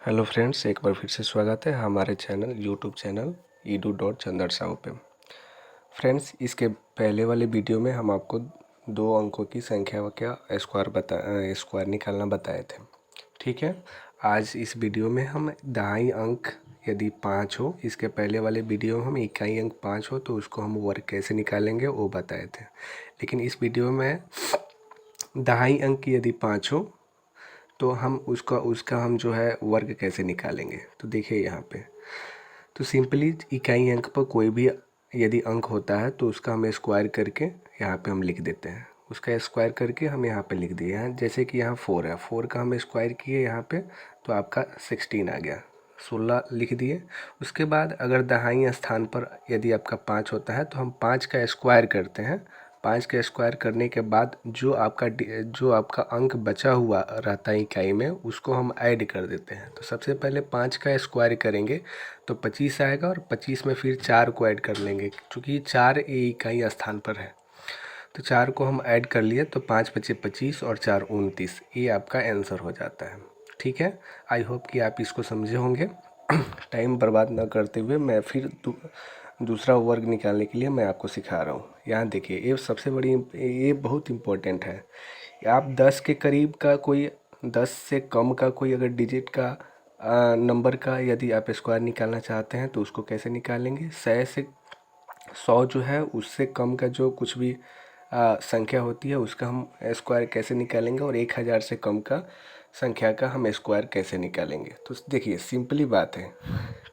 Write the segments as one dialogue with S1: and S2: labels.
S1: Hello friends, एक बार फिर से स्वागत है हमारे चैनल यूट्यूब चैनल edu.चंदर साहू पे। फ्रेंड्स, इसके पहले वाले वीडियो में हम आपको दो अंकों की संख्या का स्क्वायर निकालना बताए थे। ठीक है, आज इस वीडियो में हम दहाई अंक यदि 5 हो, इसके पहले वाले वीडियो में हम इकाई अंक 5 हो तो उसको हम वर्ग कैसे निकालेंगे वो बताए थे। लेकिन इस वीडियो में दहाई अंक यदि 5 हो तो हम उसका हम जो है वर्ग कैसे निकालेंगे। तो देखिए यहाँ पे, तो सिंपली इकाई अंक पर कोई भी यदि अंक होता है तो उसका हम स्क्वायर करके यहाँ पे हम लिख देते हैं। उसका स्क्वायर करके हम यहाँ पे लिख दिए हैं। जैसे कि यहाँ 4 है, 4 का हम स्क्वायर किए यहाँ पे तो आपका 16 आ गया, 16 लिख दिए। उसके बाद अगर दहाई स्थान पर यदि आपका 5 होता है तो हम 5 का स्क्वायर करते हैं। 5 का स्क्वायर करने के बाद जो आपका अंक बचा हुआ रहता है इकाई में, उसको हम ऐड कर देते हैं। तो सबसे पहले 5 का स्क्वायर करेंगे तो 25 आएगा और 25 में फिर 4 को ऐड कर लेंगे, क्योंकि 4 ये इकाई स्थान पर है। तो 4 को हम ऐड कर लिए तो 5 बचे 25 और 4 29, ये आपका आंसर हो जाता है। ठीक है, आई होप कि आप इसको समझे होंगे। टाइम बर्बाद ना करते हुए मैं फिर दूसरा वर्ग निकालने के लिए मैं आपको सिखा रहा हूँ। यहाँ देखिए, ये बहुत इम्पोर्टेंट है। आप 10 के करीब का कोई 10 से कम का कोई अगर डिजिट का नंबर का यदि आप स्क्वायर निकालना चाहते हैं तो उसको कैसे निकालेंगे। 100 जो है उससे कम का जो कुछ भी संख्या होती है उसका हम स्क्वायर कैसे निकालेंगे, और 1000 से कम का संख्या का हम स्क्वायर कैसे निकालेंगे। तो देखिए, सिंपली बात है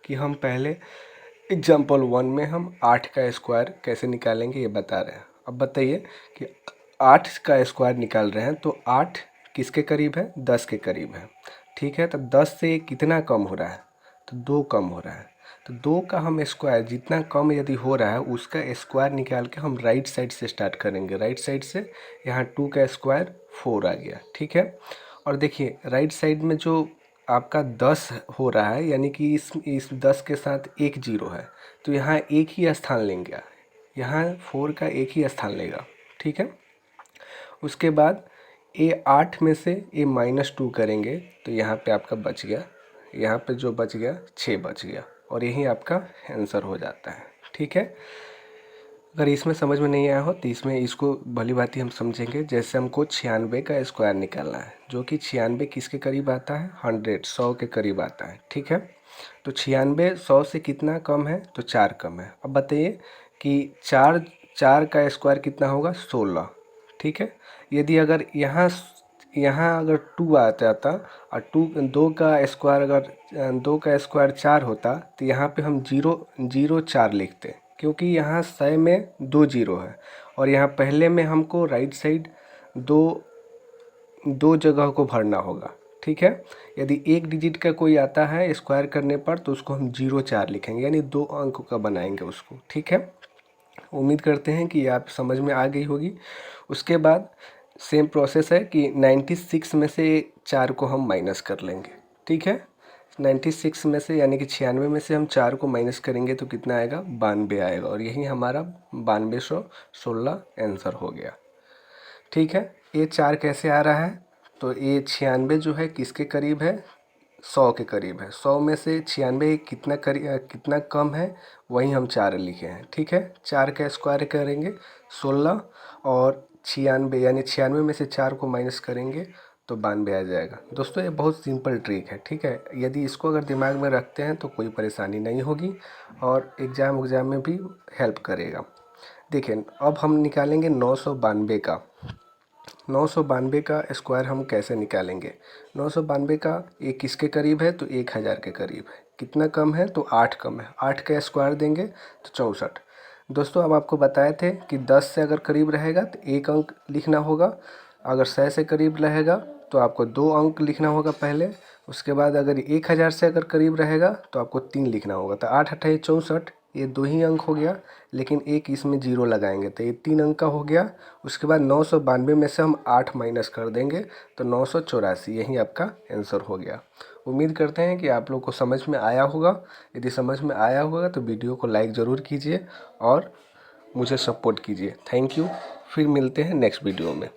S1: कि हम पहले एग्जाम्पल 1 में हम 8 का स्क्वायर कैसे निकालेंगे ये बता रहे हैं। अब बताइए कि 8 का स्क्वायर निकाल रहे हैं तो 8 किसके करीब है, 10 के करीब है। ठीक है, तो 10 से कितना कम हो रहा है, तो 2 कम हो रहा है। तो 2 का हम स्क्वायर जितना कम यदि हो रहा है उसका स्क्वायर निकाल के हम राइट साइड से स्टार्ट करेंगे। राइट साइड से यहाँ 2 का स्क्वायर 4 आ गया। ठीक है, और देखिए राइट साइड में जो आपका 10 हो रहा है, यानी कि इस 10 के साथ एक जीरो है, तो यहाँ एक ही स्थान लेंगे, यहाँ 4 का एक ही स्थान लेगा। ठीक है, उसके बाद ये 8 में से ये -2 करेंगे तो यहाँ पे आपका बच गया, यहाँ पे जो बच गया 6 बच गया, और यही आपका आंसर हो जाता है। ठीक है, अगर इसमें समझ में नहीं आया हो तो इसमें इसको भली भांति हम समझेंगे। जैसे हमको 96 का स्क्वायर निकालना है, जो कि 96 किसके करीब आता है, 100 के करीब आता है। ठीक है, तो 96 100 से कितना कम है, तो 4 कम है। अब बताइए कि 4 का स्क्वायर कितना होगा, 16। ठीक है, यदि अगर यहाँ अगर 2 आ जाता और 2 का स्क्वायर अगर 2 का स्क्वायर 4 होता तो यहाँ पे हम 0 0 4 लिखते, क्योंकि यहाँ 100 में 2 जीरो है और यहाँ पहले में हमको राइट साइड दो जगह को भरना होगा। ठीक है, यदि एक डिजिट का कोई आता है स्क्वायर करने पर तो उसको हम 0 4 लिखेंगे, यानी 2 अंक का बनाएंगे उसको। ठीक है, उम्मीद करते हैं कि आप समझ में आ गई होगी। उसके बाद सेम प्रोसेस है कि 96 में से 4 को हम माइनस कर लेंगे। ठीक है, 96 में से यानी कि 96 में से हम 4 को माइनस करेंगे तो कितना आएगा, 92 आएगा, और यही हमारा 9216 आंसर हो गया। ठीक है, ये 4 कैसे आ रहा है, तो ये 96 जो है किसके करीब है, 100 के करीब है। 100 में से 96 कितना कम है, वही हम 4 लिखे हैं। ठीक है, 4 का स्क्वायर करेंगे 16, और 96 यानी 96 में से 4 को माइनस करेंगे तो 92 आ जाएगा। दोस्तों, ये बहुत सिंपल ट्रिक है। ठीक है, यदि इसको अगर दिमाग में रखते हैं तो कोई परेशानी नहीं होगी और एग्ज़ाम में भी हेल्प करेगा। देखिए, अब हम निकालेंगे 992 का। 992 का स्क्वायर हम कैसे निकालेंगे। 992 का ये किसके करीब है, तो 1000 के करीब है। कितना कम है, तो 8 कम है। 8 का स्क्वायर देंगे तो 64। दोस्तों, अब आपको बताए थे कि 10 से अगर करीब रहेगा तो एक अंक लिखना होगा, अगर 100 से करीब रहेगा तो आपको 2 अंक लिखना होगा पहले। उसके बाद अगर 1000 से अगर करीब रहेगा तो आपको 3 लिखना होगा। तो 8 8 64, ये 2 ही अंक हो गया, लेकिन एक इसमें 0 लगाएंगे तो ये 3 अंक का हो गया। उसके बाद 992 में से हम 8 माइनस कर देंगे तो 984, यही आपका आंसर हो गया। उम्मीद करते हैं कि आप लोग को समझ में आया होगा। यदि समझ में आया होगा तो वीडियो को लाइक ज़रूर कीजिए और मुझे सपोर्ट कीजिए। थैंक यू, फिर मिलते हैं नेक्स्ट वीडियो में।